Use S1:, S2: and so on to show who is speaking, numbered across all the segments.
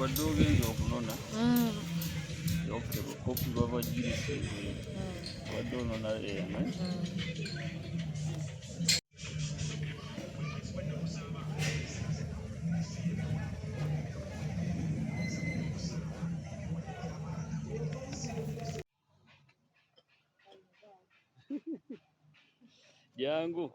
S1: wadde ogenza okunona kopi babagirisa wadde onona eno jangu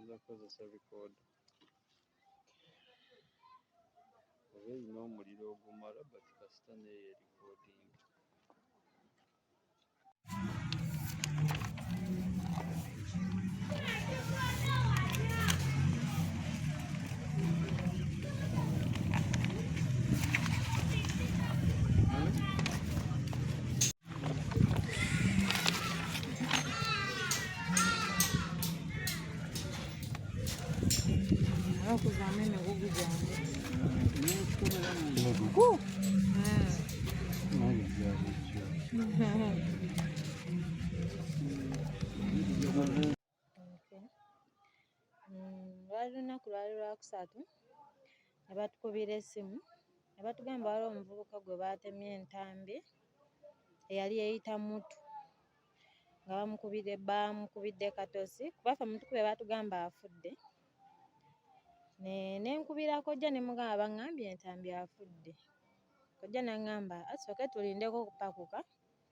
S1: nzakozesa record oba erina omuliro ogumala but kasita neyo recording
S2: kuzamene gugujambe lwali lunaku lwali lwakusatu ne batukubira essimu ne batugamba waliwo omuvubuka gwe baatemye entambi eyali eyita mutu nga bamukubidde Katosi kuba ffe mutukube baatugamba afudde nenkubira kojja ne mugamba baŋŋambye entambi afudde kojja n'aŋŋamba asooke tulindeko okupakuka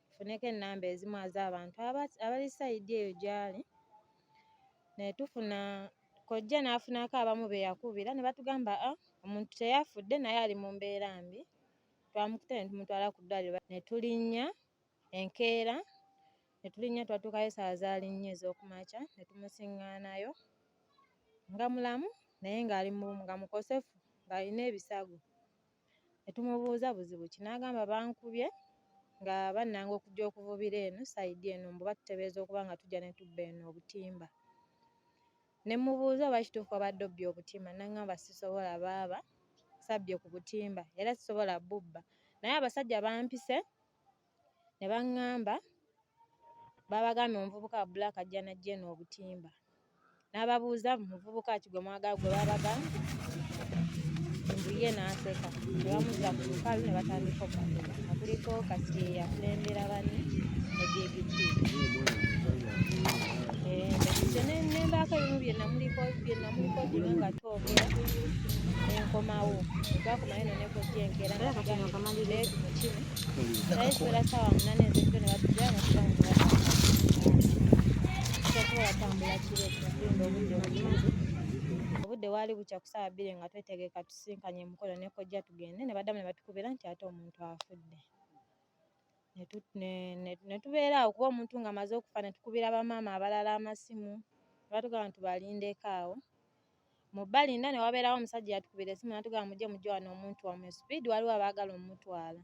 S2: tufuneko ennamba ezimu az'abantu abali sayidi eyo gy'ali ne tufuna kojja n'afunako abamu be yakubira ne batugamba omuntu teyafudde naye ali mu mbeera mbi twamukute ne tumutwala ku ddwaliro ne tulinnya enkeera ne tulinnya twatuukayo essaawa zaali 4 ez'okumakya ne tumusiŋŋaanayo nga mulamu naye nga mukosefu ng'alina ebisago ne tumubuuza buzibu ki n'agamba bankubye nga bannanga okujja okuvubira eno sayidi eno mbu batutebeeza okuba nga tujja ne tubba eno obutimba ne mubuuza oba kituufu obadde obbye obutimba n'aŋŋamba sisobola baaba sabbye ku butimba era sisobola bubba naye abasajja bampise ne baŋŋamba babagambye omuvubuka wa bbulaaka ajja n'ajja eno obutimba n'ababuuza muvubuka ki gwe mwagala gwe babagambye mbu ye n'aseka ne bamuzza ku lukalu ne batandika okukuba nga kuliko Kasirye yakulembera banne ne Byegitti nembaako ebimu bye namuliko bino nga twogera nenkomawo twakomayo no nekojja enkeera nagamaleetu mukime naye kiwera ssaawa 8 ez'ekiro ne batujja nga tuba tusobola tambula kiro tulinda obudde bulungi obudde waali bukya ku ssaawa 2 nga twetegeka tusinkanye Mukono ne kojja tugende ne baddamu ne batukubira nti ate omuntu afudde ne tubeera awo kuba omuntu nga amaze okufa ne tukubira bamaama abalala amasimu batugamba nti balindeko awo mu balinda ne wabeerawo omusajja yatukubira essimu natugamba mujje wano omuntu wammwe speed waliwo abaagala omutwala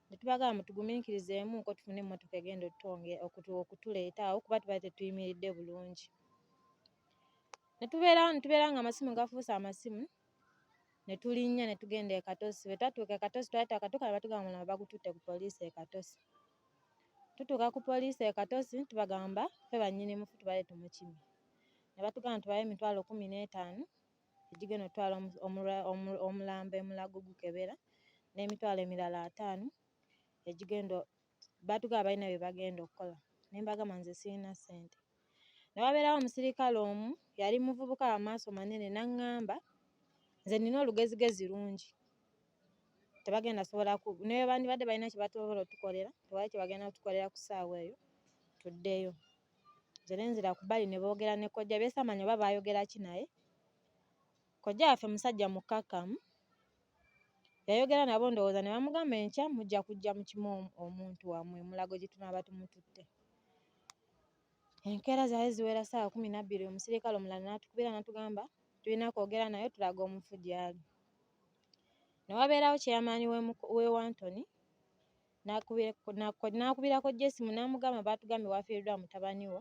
S2: ne tubagamba mutugumiikirizeemuuko tufune emmotoka egenda okutuleeta awo kuba tuba tetuyimiridde bulungi ne tubeera nga amasimu gafuuse amasimu ne tulinnya ne tugenda e Katosi bwe twatuuka e Katosi twayita akatuuka ne batugamba mulama bagututte ku poliisi e Katosi tutuuka ku poliisi e Katosi tubagamba ffe bannyini mufu tubale tumukimye ne batugamba tubaye emitwalo 15 egigenda otwala omulambo emulago gukebera n'emitwalo emirala 5 egigenda batugamba balina bye bagenda okukola ne mbagamba nze sirina ssente ne wabeerawo omusirikale omu yali muvubuka w'amaaso manene n'aŋŋamba nze nina olugezigezi lungi tebagenda sobola naye bandibadde balina kye batobola otukolera tewali kye bagenda otukolera ku ssaawa eyo tuddeyo nze nenzira ku bbali ne boogera ne kojja beesamanya oba baayogera ki naye kojja waffe musajja mukkakkamu yayogera nabo ndowooza ne bamugamba enkya mujja kujja mukimu omuntu wammwe emulago gye tunaaba tumututte enkeera zaali ziwera ssaawa 12 omusirikale omulala n'atukubira n'atugamba tulina kwogera nayo tulaga omufu gyali. Ne wabeerawo kyeyamaani we Wantoni n'akubirako Jessimu n'amugamba baatugambye waafiiriddwa mutabani wo.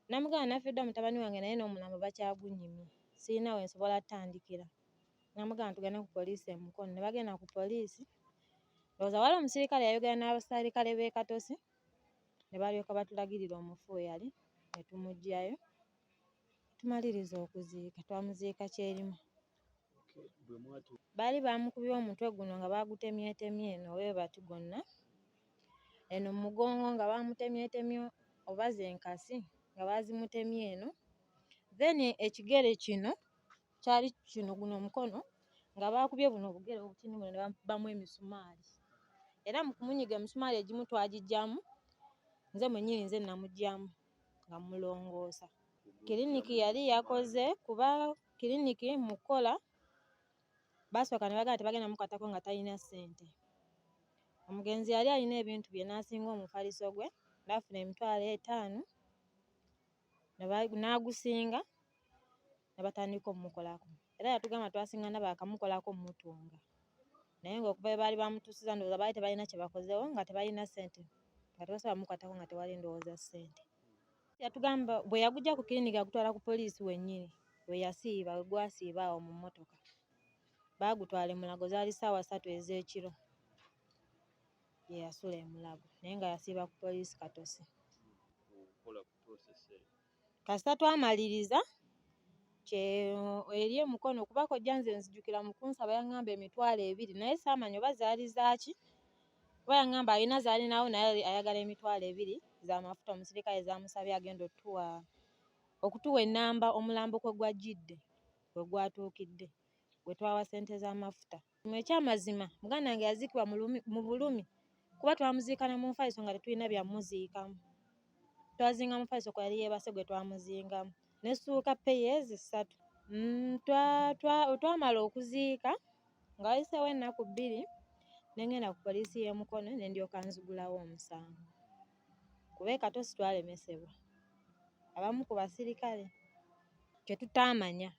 S2: N'amugamba nafiiriddwa mutabani wange naye n'omulambo bakyagunnyimye, sirina we nsobola ttandikira. N'amugamba tugende ku poliisi e Mukono. Ne bagenda ku poliisi, ndowooza waliwo omusirikale yayogera n'abasirikale b'e Katosi, ne balyoka batulagirira omufu we yali, ne tumuggyayo. Tumaliriza okuziika, twamuziika Kyerima. Baali baamukubye omutwe guno nga baagutemyetemye eno we bati gwonna, eno mu mugongo nga baamutemyetemye oba ze enkasi nga baazimutemye eno, then ekigere kino kyali kino guno omukono nga baakubye buno obugere obutini buno ne bamukubamu emisumaali. Era mu kumunyiga emisumaali egimu twagiggyamu, nze mwennyini nze namuggyamu nga mulongoosa. Kiriniki yali yakoze kuba kiriniki mu kukola basooka ne bagamba tebagenda mukwatako nga talina ssente. Omugenzi yali alina ebintu bye n'asinga omufaliso gwe, n'afuna $5,000 n'agusinga ne batandika omukolako. Era yatugamba twasinga nabo akamukolako mutunga. Naye ng'okuva bwe baali bamutuusiza ndowooza baali tebalina kye bakozeewo nga tebalina ssente, nga tebasobola mukwatako nga tewali ndowooza ssente. Yatugamba bwe yagujja ku kiriniki agutwala ku poliisi wennyini, we yasiiba, we gwasiiba awo mu mmotoka. Baagutwala e Mulago, zaali ssaawa 3 ez'ekiro. Ye yasula e Mulago naye nga yasiiba ku poliisi Katosi. Kasita twamaliriza eri e Mukono kuba kojja nze nzijukira mu kunsaba yaŋŋamba $200 naye saamanya oba zaali zaaki. Kuba yaŋŋamba alina z'alinawo naye ayagala $200 z'amafuta omusirikale z'amusabye agenda okutuwa ennamba omulambo kwe gwajjidde, kwe gwatuukidde, gwe twawa ssente z'amafuta. Ekyamazima muganda wange yaziikibwa mu bulumi kuba twamuziika ne mu nfaliso nga tetulina byamuziikamu. Twazinga mu nfaliso kwe yali yeebase gwe twamuzingamu. Nessuuka peyezi 3. Twamala okuziika nga wayiseewo ennaku 2 ne ngenda ku poliisi y'e Mukono ne ndyoka nzigulawo omusango. Kuba e Katosi twalemesebwa. Abamu ku basirikale kye tutaamanya.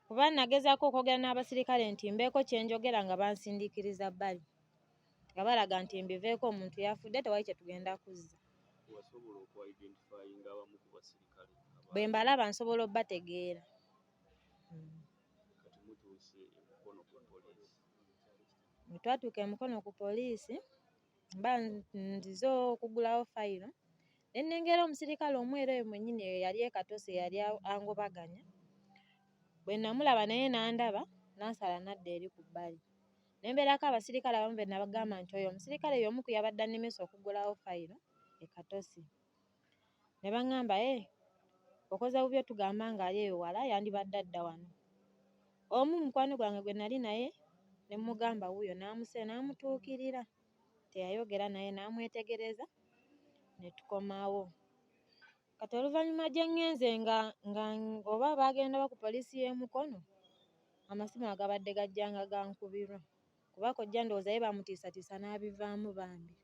S2: Kuba nagezaako okwogera n'abasirikale nti mbeeko kye njogera nga bansindiikiriza bbali. Nga balaga nti mbiveeko omuntu yafudde tewali kye tugenda kuzza.
S1: Wasobola okwa-identifyinga abamu ku basirikale?
S2: Bwe mbalaba nsobola obbategeera.
S1: Kati mutuuse e Mukono ku poliisi.
S2: Bwe twatuuka e Mukono ku poliisi, mba nzize okugulawo fayiro. Ne nnengera omusirikale omweru oyo mwennyini eyo yali e Katosi yali angobaganya. Bwe namulaba naye n'andaba n'asala n'adda eri ku bbali. Ne mbeerako abasirikale abamu be nabagamba nti oyo omusirikale y'omu ku yabadde annemesa okugulawo fayiro e Katosi. Ne baŋŋamba okoze bubi otugamba ng'ali eyo wala yandibadde adda wano. Omu mukwano gwange gwe nali naye ne mugamba wuuyo n'amutuukirira. Teyayogera naye n'amwetegereza ne tukomawo. Kati oluvannyuma gye ŋŋenze nga oba baagenda ba ku poliisi y'e Mukono, amasimu agabadde gajja nga gankubirwa. Kuba kojja ndowooza ye bamutiisatiisa n'abivaamu bambi.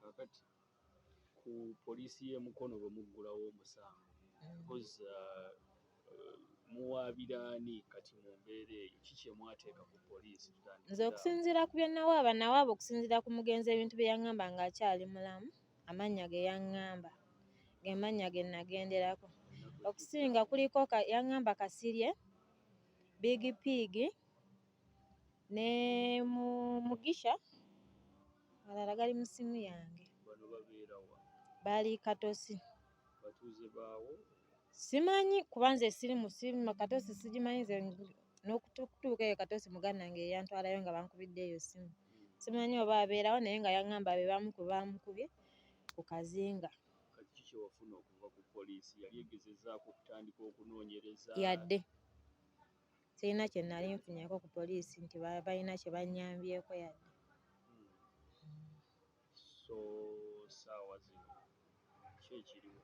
S1: Kaakati ku poliisi y'e Mukono bwe muggulawo omusango, muwaabira ani kati mu mbeera eyo? Ki kye mwateeka ku poliisi?
S2: Nze okusinziira ku bye nawaaba okusinziira ku mugenzi ebintu bye yaŋŋamba ng'akyali mulamu, amannya ge yaŋŋamba ge mannya ge nagenderako. Okusinga kuliko yaŋŋamba Kasirye, Big Pig ne Mugisha, abalala gali mu ssimu yange.
S1: Bano babeera wa?
S2: Baali Katosi.
S1: Batuuze baawo?
S2: Simanyi kuba nze sirimu Katosi sigimanyi, nze n'okutuuka eyo Katosi muganda wange yantwalayo nga bankubiddeeyo essimu. Simanyi oba abeerawo naye nga yaŋŋamba be bamu ku baamukubye ku kazinga.
S1: Kati ki kye wafuna okuva ku poliisi? Yali egezezzaako okutandika okunoonyereza?
S2: Yadde. Sirina kye nali nfunyeko ku poliisi nti balina kye bannyambyeko yadde.
S1: So ssaawa zino ki ekiriwo?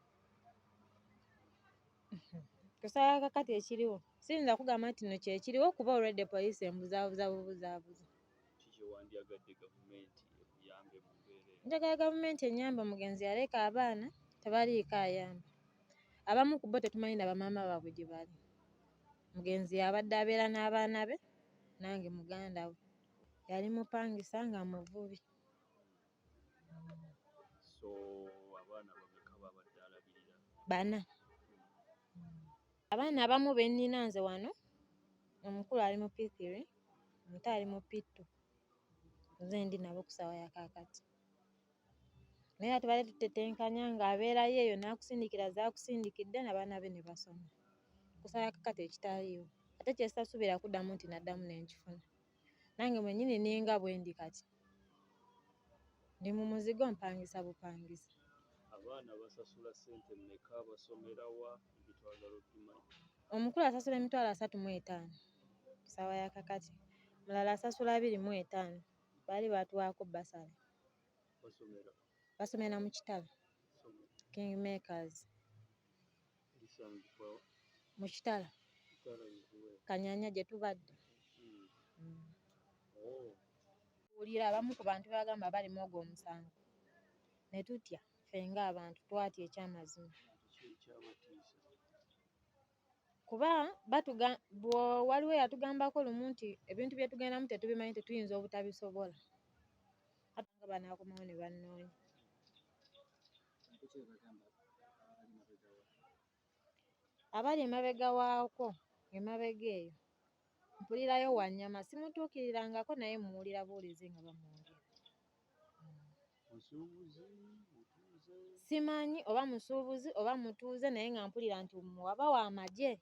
S2: Kusaba kakati ekiriwo siyinza kugamba nti no kyekiriwo kuba olwedde poliisi embuzaabuza bubuzaabuza.
S1: Ki kye wandyagadde gavumenti ekuyambe mu mbeera eyo?
S2: Njagala gavumenti ennyambe omugenzi yaleka abaana tebaliiko ayamba. abamu ku bo tetumanyi na bamaama baabwe gye bali. Mugenzi yabadde abeera n'abaana be nange muganda we yali mupangisa nga muvubi.
S1: So abaana bameka babadde alabirira?
S2: Bana. Abaana abamu be nnina nze wano, omukulu ali mu P3, omuto ali mu P2, nze ndi nabo ku ssaawa ya kaakati. Naye ate tubadde tutetenkanya ng'abeerayo eyo n'akusindikira z'akusindikidde n'abaana be ne basoma. Ku ssaawa ya kaakati ekitaliiwo. Ate kyesasuubira kuddamu nti naddamu ne nkifuna. Nange mwennyini ninga bwe ndi kati. Ndi mu muzigo mpangisa bupangisa.
S1: Abaana basasula ssente mmeka basomera wa ebitwagala okimanyi?
S2: Omukulu asasula emitwalo 35 ku ssaawa ya kakati. Mulala asasula 25. Baali baatuwaako Basaba. Basomera mu kitalo. Kingmakers.
S1: Ekisangibwa
S2: mu kitalo. Kanyanya gye tubadde. Wulira abamu ku bantu bagamba bali mu ogwo omusango. Ne tutya ffe ng'abantu twatya ekyamazima. Kuba waliwo eyatugambako lumu nti ebintu bye tugendamu tetubimanyi tetuyinza obutabisobola. Ate nga banaakomawo ne bannoonya. Abali emabega waako, emabega eyo, mpulirayo Wanyama, simutuukirirangako naye muwulira buwulizi nga bamwogera. Simanyi oba musuubuzi oba mutuuze naye nga mpulira nti waba wa magye.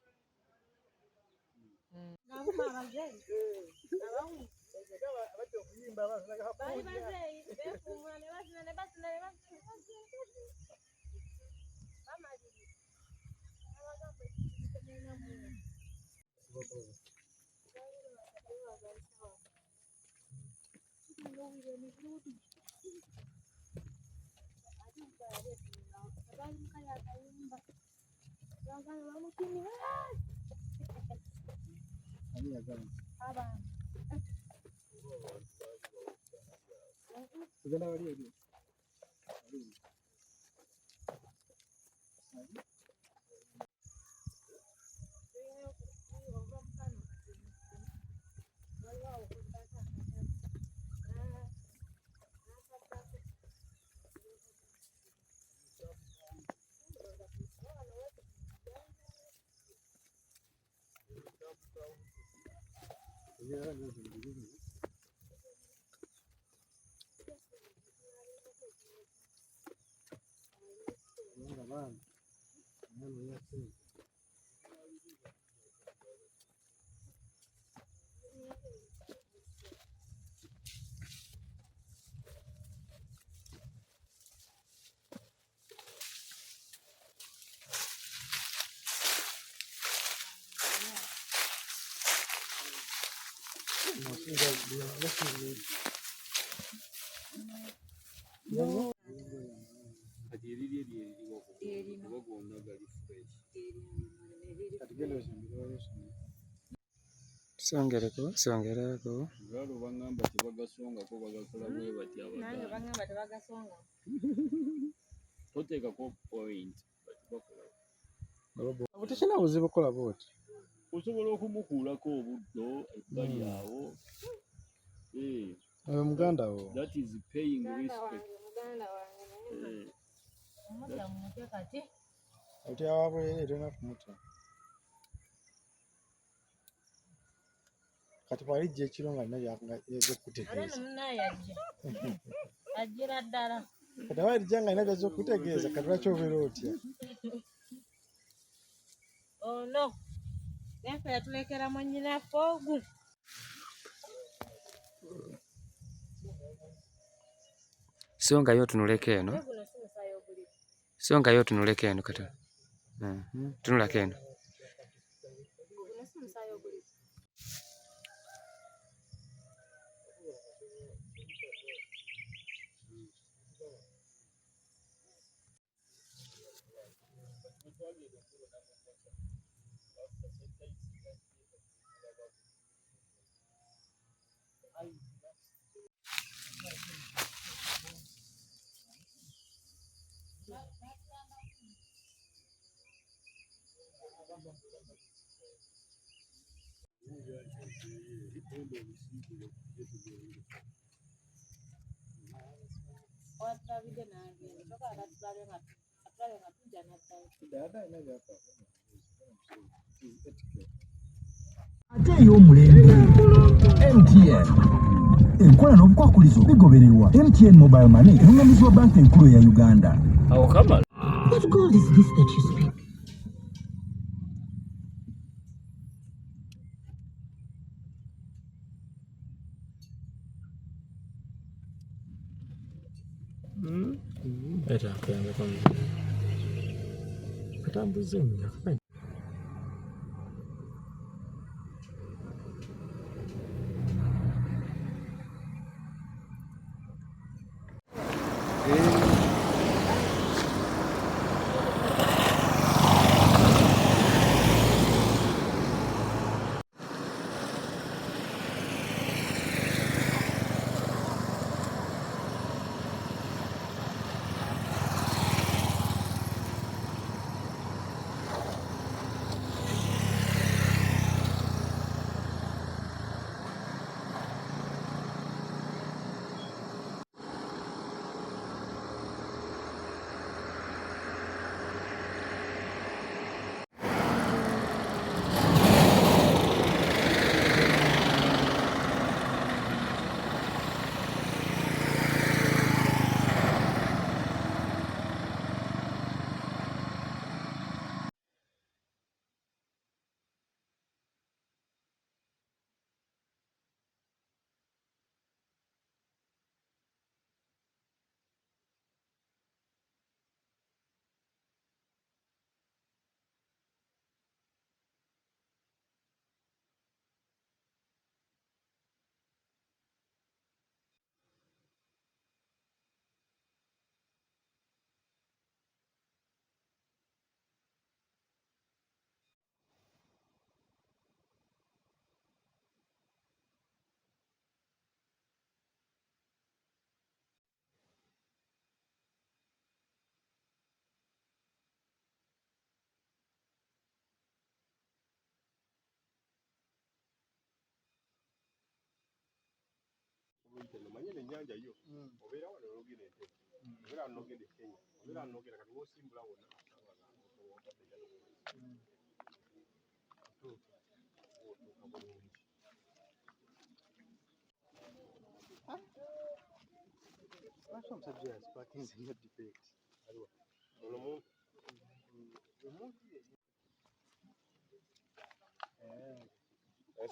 S3: Songerako.
S1: Ngalo bangamba tebagasongako bagakola bwe bati abaganda.
S2: Nange bangamba tebagasonga.
S1: Toteekako point bakola.
S3: Obutekina buzibu kola bwoti.
S1: Osobola okumukuulako obuddo ebbali awo.
S3: Muganda wo.
S1: That is paying respect.
S2: Muganda wange. Omudda mutya kati.
S3: Otya wabwere tena kumutya. Kati bwalijja ekiro nga nna yakutegeeza.
S2: Ate munnaye ajja. Ajjira ddala.
S3: Kati bwalijja nga nna byazokutegeeza kati lwaki obeera otya.
S2: Ono. Naffe yatulekera mwennyinaffe ogu.
S3: Songayo otunuleko eno. Songayo otunuleko eno kati. Tunulako eno.
S4: Ate ey'omulembe MTN enkola n'obukwakulizo bigobererwa. MTN Mobile Money erungamizibwa banka enkulu ya Uganda.
S1: Awagalira.
S4: What gold is this that you speak?
S3: Era kuyamba kwangu. Katambuze nnyo.
S5: Manyene nyanja yo obera wano logene ente obera logene Kenya obera logene kati wosimbula wona Some subjects parking is not debate.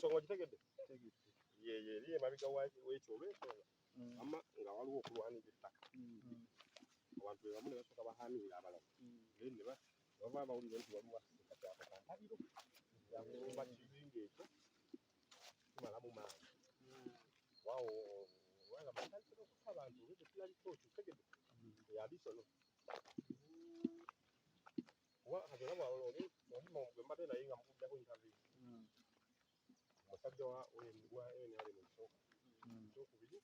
S5: So what take it? Ye mabika wekyo olwensonga ama nga waliwo okulwanira ettaka abantu bebamu ne basooka bahamirira abalala naye ne bava bawulira nti waliwo kati ako kantabiro yakumba kizinga ekyo kimalamu maanyi wawo wanga batandikira okutta abantu olwekyo tulaliko kitegedde yabisono kuba kati olaba omulimu gwe mbadde naye nga mukuddako interview omusajja wa NRM ekyokubiri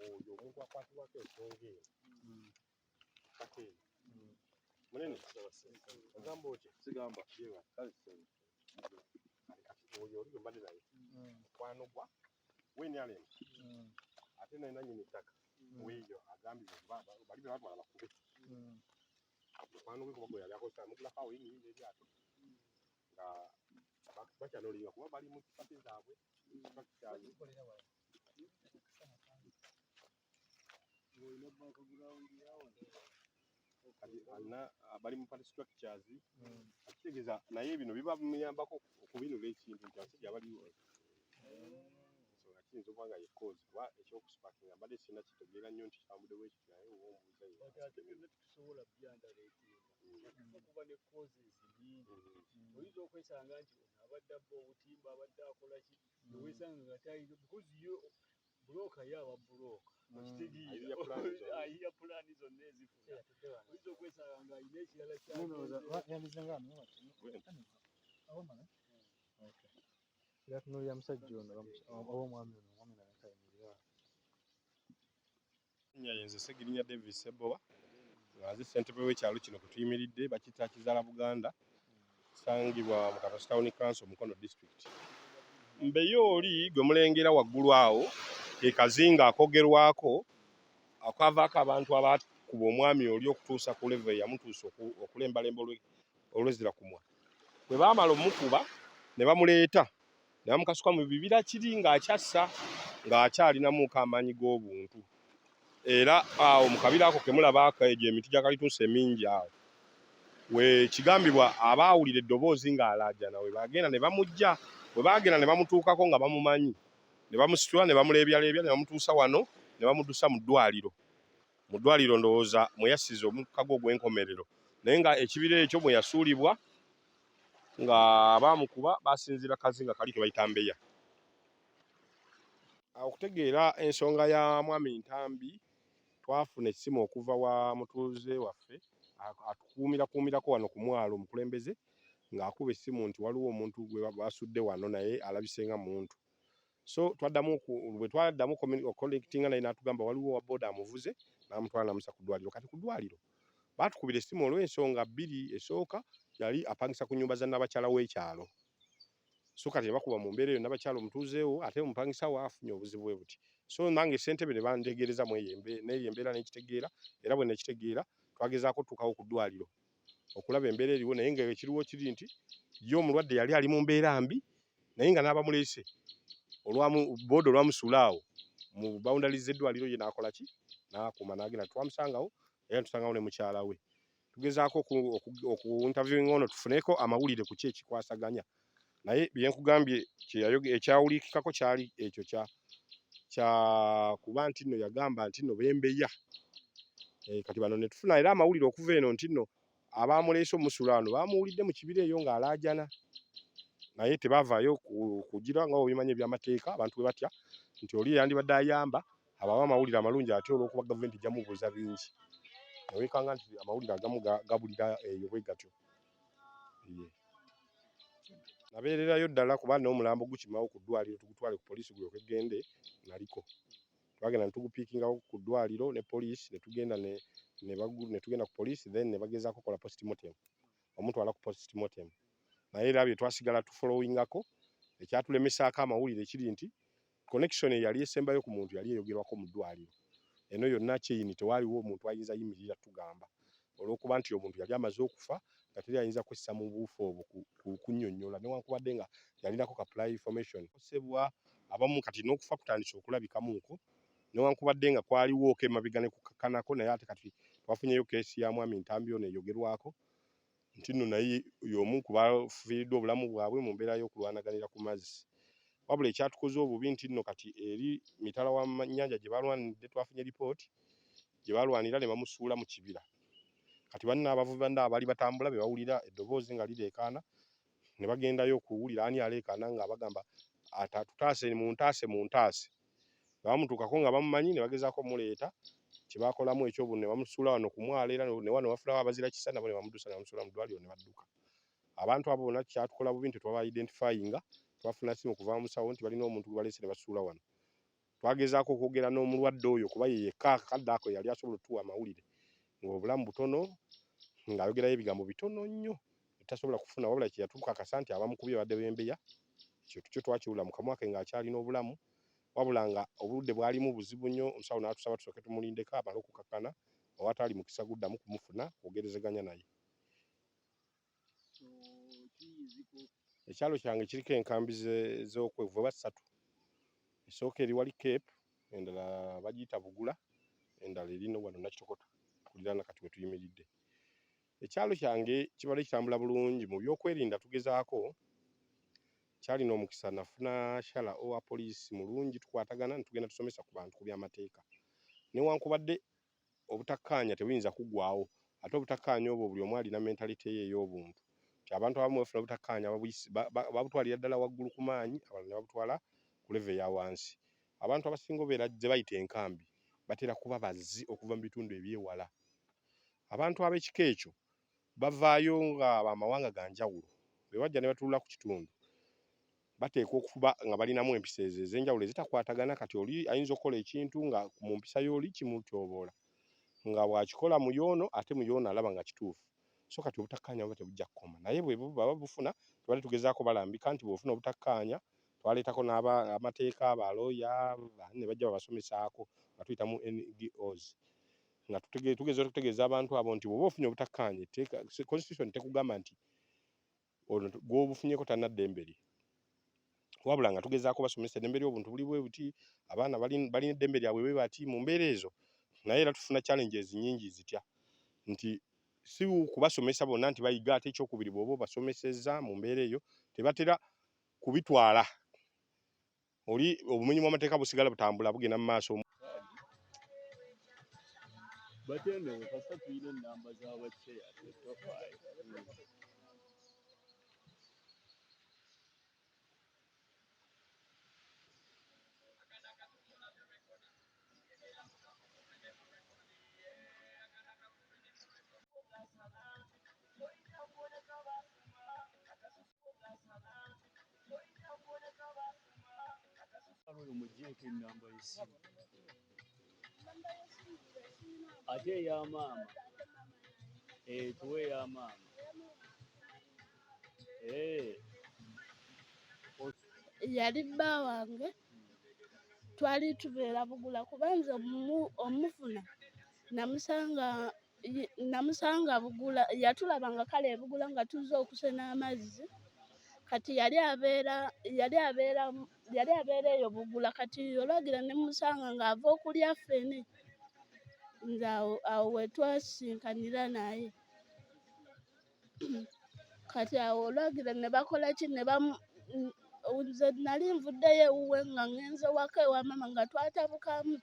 S5: oyo omuntu akwatibwako ensonga eyo kati munene ogamba otya sigamba kati oyo oli gwe mbadde naye mukwano gwa NRM ate naye nannyini ttaka weeyo agambye bali be batwala bakube mukwano gwe kuba gwe yali akozesa amugulako awo yiniyinza eryato nga bakyanolinga kuba bali mu kipati zaabwe bali mu party structures akitegeeza naye bino biba bimuyambako okubinula ekintu nti abasajja baliwo ensonga kiyinza okuba nga ye cause kuba ekyokusipakinga mbadde sirina kitegeera nnyo nti kitambudde bwekiti naye oba ombuuza tusobola byandaleetinga okuba ne causes nnyingi oyinza okwesanga nti abadde abba obutimba abadde akola ki neweesanga nga tayina because yo bulooka ye aba bulooka okitegeera ayiya pulaani zonna ezifuna oyinza okwesanga nga alina ekirala kyatunuulira musajja ono oba omwami ono omwami nakayimirira nze Segirinya Davis Sebowa nga nze ssentebe w'ekyalo kino kwe tuyimiridde bakiyita Kizaala Buganda ekisangibwa mu Katosi Town Council Mukono district. Mbeeya oli gwe mulengera waggulu awo ke kazinga akogerwako akavaako abantu abakuba omwami oli okutuusa ku level yamutuusa okulembalemba olwezira kumwa. Bwe baamala omukuba ne bamuleeta ne bamukasuka mu bibira kiri ng'akyassa ng'akyalinamuuko amaanyi g'obuntu. Era awo mu kabira ako ke mulabaako egyo emiti gy'akalituusa emingi awo. We kigambibwa abaawulira eddoboozi ng'alaajana we bagenda ne bamujja, bwe baagenda ne bamutuukako nga bamumanyi, ne bamusitula ne bamuleebyaleebya ne bamutuusa wano ne bamuddusa mu ddwaliro. Mu ddwaliro ndowooza mwe yassiza omukago ogw'enkomerero. Naye nga ekibira ekyo mwe yasuulibwa nga baamukuba baasinziira kazinga kali ke bayita Mbeeya. Okutegeera ensonga ya mwami Ntambi twafuna essimu okuva wa mutuuze waffe atukuumirako wano ku mwalo omukulembeze ng'akuba essimu nti waliwo omuntu gwe basudde wano naye alabise nga muntu. So bwe twaddamu okolektinga naye n'atugamba waliwo owa booda amuvuze n'amutwala n'amussa ku ddwaliro. Kati ku ddwaliro baatukubira essimu olw'ensonga bbiri. Esooka yali apangisa ku nnyumba za nnabakyala w'ekyalo. So kati ne bakuba mu mbeera eyo nnabakyala omutuuzeewo ate omupangisa we afunye obuzibu bwe buti. So nange ssentebe ne bantegeereza n'eyo embeera n'ekitegeera, era bwe nekitegeera twagezaako okutuukawo ku ddwaliro okulaba embeera eriwo, naye nga ekiriwo kiri nti ye omulwadde yali ali mu mbeera mbi naye nga n'abamuleese booda olwamusuula awo mu bawundalizi z'eddwaliro ye n'akola ki? N'akuma n'agenda. Twamusangawo era tusangawo ne mukyala we. Tugezaako okuinterviewinga ono tufuneko amawulire ku ki ekikwasaganya. Naye bye nkugambye ekyawulikikako kyali ekyo kya kuba nti nno yagamba nti nno b'Embeeya. Kati bano ne tufuna era amawulire okuva eno nti nno abaamuleese omusuula wano baamuwulidde mu kibira eyo ng'alaajana. Naye tebaavaayo kugira nga obimanyi eby'amateeka abantu bwe batya nti oli yandibadde ayamba abawa amawulire amalungi ate olw'okuba gavumenti ejja mubuuza bingi. Neweekanga nti amawulire agamu gabulira eyo bwe gatyo. Nabeererayo ddala kuba n'omulambo gukimawo ku ddwaliro tugutwale ku poliisi gulyoke gende naliko. Twagenda ne tugupiikingawo ku ddwaliro ne poliisi ne tugenda ku poliisi then ne bagezaako okukola postmortem. Omutwala ku postmortem. Naye era bye twasigala tufollowingako ekyatulemesaako amawulire kiri nti connection eyali esembayo ku muntu yali eyogerwako mu ddwaliro. Eno yonna kyeyini tewaaliwo omuntu ayinza yimirira tugamba olw'okuba nti omuntu yali amaze okufa nga teri ayinza kwessa mu buufu obwo kunnyonnyola newankubadde nga yalinako ka information osebwa abamu kati n'okufa kutandise okulabikamuuko newankubadde nga kwaliwo emabega ne kukakkanako naye ate kati twafunyeyo keesi ya mwami Ntambi ono eyogerwako nti nno naye y'omu ku bafiiriddwe obulamu bwabwe mu mbeera y'okulwanaganira ku mazzi. Wabula ekyatukoze obubi nti nno kati eri mitala w'ennyanja gye balwanidde twafunye lipooti gye balwanira ne bamusuula mu kibira. Kati banna abavubi banna abaali batambula be bawulira eddoboozi nga lireekaana ne bagendayo okuwulira ani aleekaana nga bagamba tutaase muntaase. Bamutuukako nga bamumanyi ne bagezaako omuleeta kye baakolamu ekyobu ne bamusuula wano ku mwalo era ne wano bafunawo abazira kisa nabo ne bamuddusa ne bamusuula mu ddwaliro ne badduka. Abantu abo bonna kyatukola bubi nti twaba identifyinga twafuna simu okuva mu musawo nti balina omuntu gwe baleese ne basuula wano. Twagezaako okwogera n'omulwadde oyo kuba ye yekka akadde ako yali asobola otuwa amawulire ng'obulamu butono ng'ayogerayo ebigambo bitono nnyo tasobola kufuna wabula kye yatukakasa nti abamukubye badde b'Embeeya. Ekyo twakiwulira mu kamwa ke ng'akyalina obulamu wabula nga obudde bwalimu buzibu nnyo. Omusawo n'atusaba tusooke tumulindeko amale okukakkana owataali mukisa guddamu kumufuna kwogerezeganya naye. Ekyalo kyange kiriko enkambi z'okwevuba 3. Esooka eri wali Cape, endala bagiyita Bugula, endala erino wano Nakitokota kuliraana kati we tuyimiridde. Ekyalo kyange kibadde kitambula bulungi mu byokwerinda tugezaako. Kyalina omukisa nafuna shala owa poliisi mulungi tukwatagana ne tugenda tusomesa ku bantu ku by'amateeka. Newankubadde obutakkaanya tebuyinza kuggwaawo ate obutakkaanya obwo buli omu alina mentality ye ey'obuntu. Abantu abamu bafuna obutakkaanya babutwalira ddala waggulu ku maanyi abalala ne babutwala ku level eya wansi. Abantu abasinga obeera ze bayita enkambi batera kuba bazzi okuva mu bitundu ebyewala. Abantu ab'ekika ekyo bavaayo nga bamawanga ga njawulo bwe bajja ne batuula ku kitundu bateekwa okuba nga balinamu empisa ez'enjawulo ezitakwatagana. Kati oli ayinza okukola ekintu nga mu mpisa y'oli kimutyoboola nga bw'akikola mu y'ono ate mu y'ono alaba nga kituufu. so kati obutakkaanya buba tebujja kukoma naye bwe baba bufuna tubali tugezaako balambika nti bw'ofuna obutakkaanya twaleetako n'amateeka abalooya ne bajja babasomesaako nga tuyitamu NGOs nga tugeza okutegeeza abantu abo nti bw'oba ofunye obutakkaanya constitution tekugamba nti ono gw'obufunyeko talina ddembe lye wabula nga tugezaako basomesa eddembe ly'obuntu buli bwe buti abaana balina eddembe lyabwe bwe bati mu mbeera ezo naye era tufuna challenges nnyingi zitya nti si kubasomesa bonna nti bayiga ate ekyokubiri bw'oba obasomesezza mu mbeera eyo tebatera kubitwala oli obumenyi bw'amateeka busigala butambula bugenda mu maaso
S1: batendewe kasa tuyina ennamba z'abaceya tetwafaayo mugyeko ennamba y'essimu ate ey'amaama tuwe ey'amaama
S6: yali bba wange twali tubeera Bugula kubanza omufuna namusanga Bugula yatulabanga kale Bugula nga tuzze okusena amazzi kati yali abeera eyo Bugula kati olwagira ne musanga ng'ava okulya ffene nze awo wetwasinkanira naye kati awo olwagira ne bakola ki nze nali nvuddeyo ewuwe nga ngenze waka ewa mama nga twatabukamu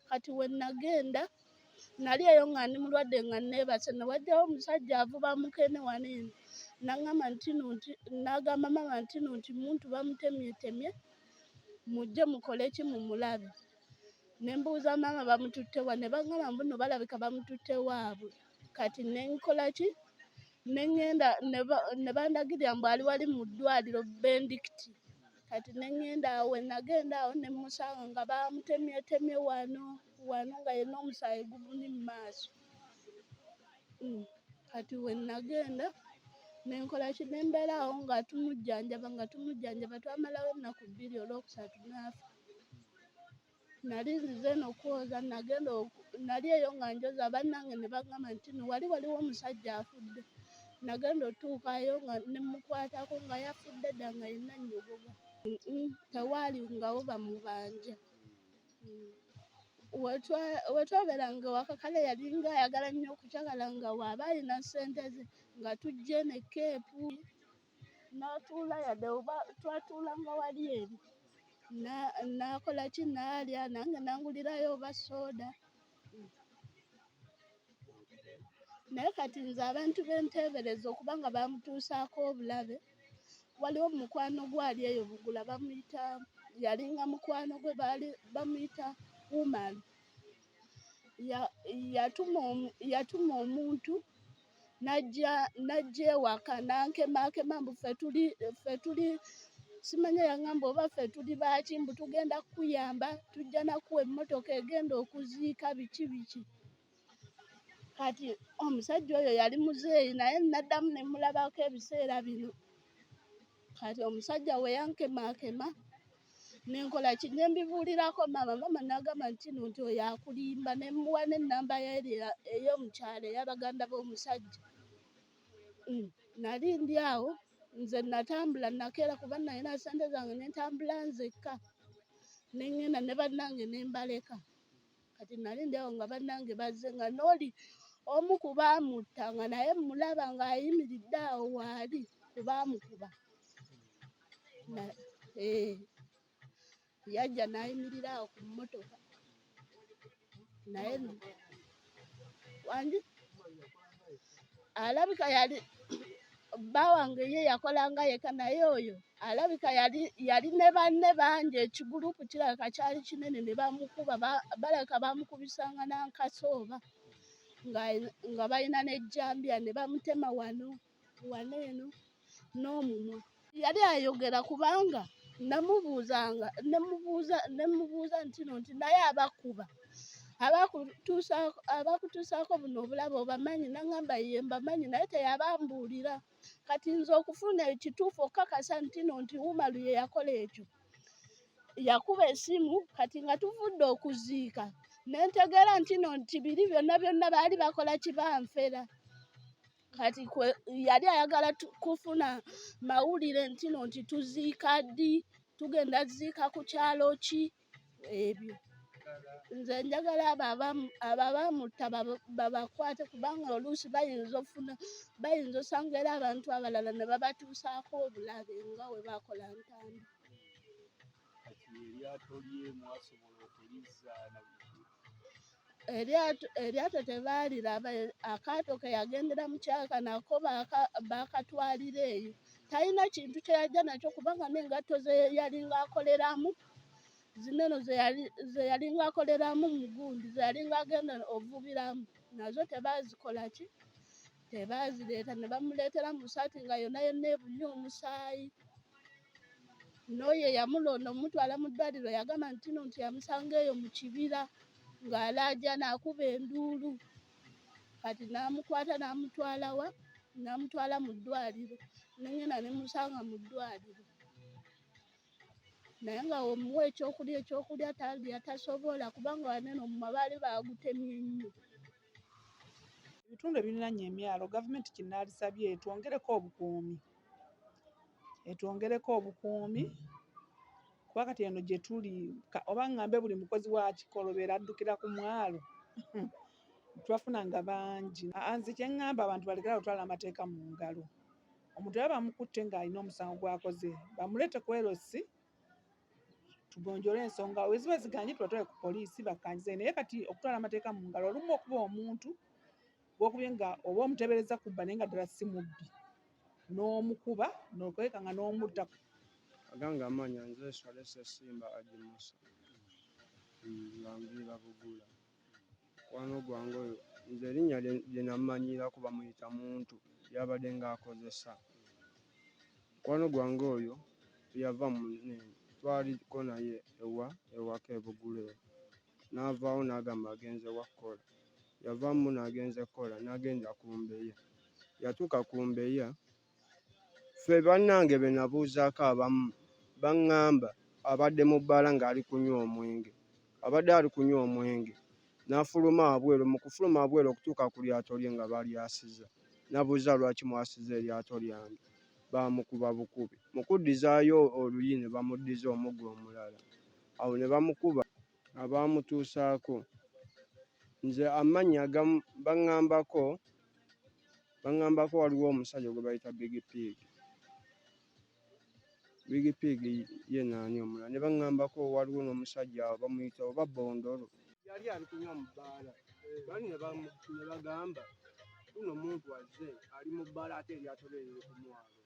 S6: kati we nagenda nali eyo nga ndi mulwadde nga neebase ne wajjawo omusajja avuba mukene wano eno n'agamba mama nti muntu bamutemyetemye mujje mukole ki mumulabe ne mbuuza mama bamututte wa ne bagamba mbuno balabika bamututte waabwe kati ne nkola ki ne ngenda ne bandagirira mbu ali wali mu ddwaliro Bendikiti kati ne ngenda awo nagenda awo ne musanga nga bamutemyetemye wano nga yenna omusaayi gumuli mu maaso kati we nagenda ne nkola ki ne mbeera awo nga tumujjanjaba twamalawo ennaku 2 olwokusatu n'afa nali nzize n'okwoza nali eyo nga njoza bannange ne bagamba nti waliwo omusajja afudde nagenda otuukayo nga ne mukwatako nga yafudde dda nga yenna nnyogoga tewaali ngawo bamubanja wetwabeeranga ewaka kale yalinga ayagala nnyo okukyagala nga waaba alina ssente ze nga tujje ne keepu n'atuula yadde oba twatuulanga wali eri nakola ki naalya nange nangulirayo oba sooda naye kati nze abantu benteebereza okuba nga bamutuusaako obulabe waliwo mukwano gwali eyo Bugula bamuyita yalinga mukwano gwe bamuyita Umar yatuma omuntu najja ewaka nankemaakema mbu ffe tuli simanya yangamba oba ffe tuli baaki mbu tugenda kukuyamba tujja nakuwa emmotoka egenda okuziika biki kati omusajja oyo yali muzeeyi naye naddamu ne mulabako ebiseera bino kati omusajja we yankemaakema nenkola ki ne mbibuulirako mama n'agamba nti oyo akulimba ne mmuwa n'ennamba ey'omukyalo ey'abaganda b'omusajja nali ndi awo nze natambula nakeera kuba nalina ssente zange ne ntambula nzekka ne ngenda ne bannange ne mbaleka kati nali ndi awo nga bannange bazze nga n'oli omu ku baamutta nga naye mulaba ng'ayimiridde awo waali kubaamukuba yajja n'ayimirira awo ku mmotoka naye wangi alabika yali bba wange ye yakolanga yekka naye oyo alabika yali ne banne bangi ekigurupu kirabika kyali kinene ne bamukuba balabika bamukubisanga nankasooba nga balina n'ejjambiya ne bamutema wano eno n'omumwa yali ayogera kubanga nemubuuza nti naye abakuba abakutuusaako buno obulabe obamanyi, naŋŋamba ye mbamanyi naye teyabambuulira. Kati nze okufuna ekituufu okukakasa nti Umaru ye yakola ekyo. Yakuba essimu kati nga tuvudde okuziika ne ntegeera nti biri byonna baali bakola kibanfera. Kati yali ayagala kufuna mawulire nti tuziika ddi, tugenda ziika ku kyalo ki, ebyo. Nze njagala abo abamutta babakwate kubanga oluusi bayinza osanga era abantu abalala ne babatuusaako obulabe nga we bakola Ntambi. Eryato tebaaliraba, akaato ke yagendera mu kyaka nako baakatwalira eyo. Talina kintu kye yajja nakyo kubanga n'engatto ze yalinga akoleramu zineno ze yalinga akoleramu mu gundi, ze yalinga agenda ovubiramu, nazo tebaazikola ki? Tebaazireeta. Ne bamuleetera mu saati nga yonna ebunye omusaayi. N'oyo yamulonda omutwala mu ddwaliro yagamba nti yamusanga eyo mu kibira ng'alaaja n'akuba enduulu. Kati n'amukwata n'amutwala mu ddwaliro. Nengenda ne musanga mu ddwaliro. Naye nga omuwa ekyokulya talya, tasobola kubanga wanene omumwa baali baagutemye nnyo.
S7: Ebitundu ebiriraanye emyalo gavumenti kinnaalisabye etwongereko obukuumi kuba kati eno gye tuli oba ŋŋambe buli mukozi wa Kikolobeera addukira ku mwalo twafunanga bangi. Nze kye ŋŋamba abantu balekera kutwala amateeka mu ngalo. Omuntu baba bamukutte ng'alina omusango gw'akoze bamuleete ku LC tugonjole ensonga weziba ziganye tubatwale ku poliisi bakkanyize. Naye kati okutwala amateeka mu ngalo olumu okuba omuntu gw'okubye nga oba omuteebereza kubba naye nga ddala si mubbi n'omukuba n'okweka nga n'omutta.
S1: Aganga amanya nze Swalese Simba agimusa ngambira Bugula. Wano gwange oyo nze erinnya lye namanyira kuba muyita muntu yabadde ng'akozesa. Wano gwange oyo yava twaliko naye ewaka e Bugula n'avaawo n'agamba agenze wa Kkola. Yavaamu n'agenze Kkola n'agenda ku Mbeeya. Yatuuka ku Mbeeya ffe bannange be nabuuzaako abamu baŋŋamba abadde mu bbaala ng'ali kunywa omwenge. Abadde ali kunywa omwenge n'afuluma wabweru. Mu kufuluma wabweru okutuuka ku lyato lye nga balyasiza. Nabuuza lwaki mwasiza eryato lyange. Bamukuba bukubi. Mu kuddizaayo oluyi ne bamuddiza omuggo omulala. Awo ne bamukuba abaamutuusaako. Nze amannya agamu baŋŋambako waliwo omusajja gwe bayita Big Pig. Big Pig ye naani omulala. Ne baŋŋambako waliwo n'omusajja bamuyita oba Bondolo. Yali ali kunywa mu bbaala. Bali ne bagamba guno omuntu azze ali mu bbaala ate eryato lye liri ku mwalo.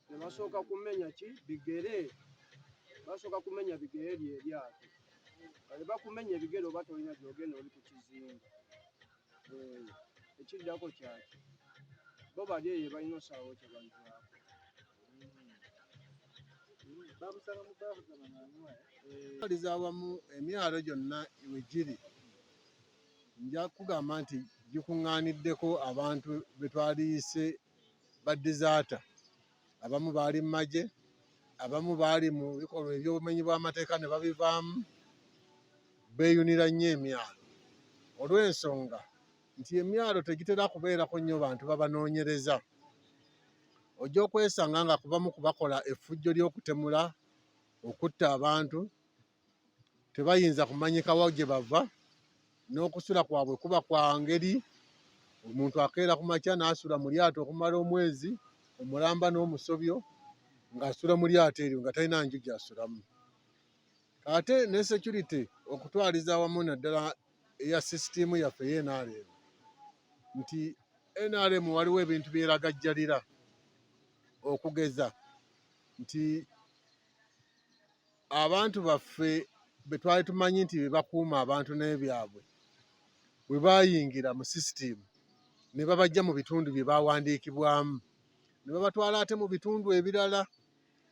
S1: Ne basooka kumenya bigere. Basooka kumenya bigere ly'eryato. Kale bakumenya ebigere oba tolina gy'ogenda oli ku kizinga. Ekiddako kyaki. Bo bali eyo balina osalawo kye bazaako.
S8: Twaliza awamu emyalo gyonna we giri. Nja kugamba nti gikuŋŋaaniddeko abantu be twaliyise ba dizaata. Abamu baali mu magye, abamu baali mu bikolwa eby'obumenyi bw'amateeka ne babivaamu. Beeyunira nnyo emyalo olw'ensonga nti emyalo tegitera kubeerako nnyo bantu babanoonyereza. Ojja okwesanga nga kubamu kubakola effujjo ly'okutemula, okutta abantu, tebayinza kumanyikawo gye bava, n'okusula kwabwe kuba kwa ngeri. Omuntu akeera ku makya n'asula mu lyato okumala omwezi, omulamba n'omusobyo ng'asula mu lyato eryo nga talina nju gy'asulamu. Ate ne security okutwaliza awamu naddala eya sisitiimu yaffe y'NRM nti NRM waliwo ebintu byeragajjalira okugeza nti abantu baffe be twali tumanyi nti be bakuuma abantu n'ebyabwe bwe baayingira mu sisitiimu ne babajja mu bitundu bye baawandiikibwamu ne babatwala ate mu bitundu ebirala.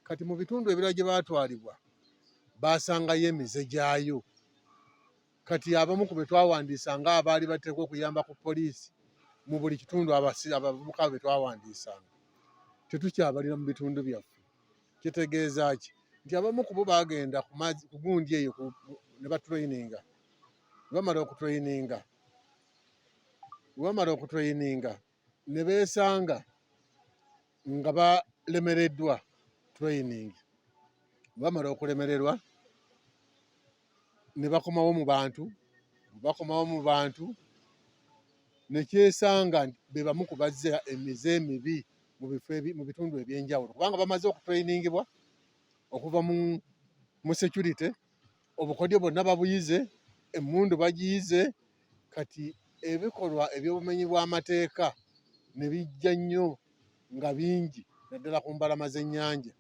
S8: Kati mu bitundu ebirala gye baatwalibwa baasangayo emize gyayo. kati abamu ku be twawandiisa ng'abaali bateekwa okuyamba ku poliisi mu buli kitundu abavubuka be twawandiisanga tetukyabalira mu bitundu byaffe. Kitegeeza ki? Nti abamu ku bo baagenda ku gundi eyo ne batrayininga. Bamala okutrayininga ne beesanga nga balemereddwa trayiningi. Bamala okulemererwa ne bakomawo mu bantu ne kyesanga be bamu ku bazza emize emibi mu bitundu ebyenjawulo kubanga bamaze okutrayiningibwa okuva mu security, obukodyo bwonna babuyize, emmundu bagiyize, kati ebikolwa eby'obumenyi bw'amateeka ne bijja nnyo nga bingi naddala ku mbalama z'ennyanja.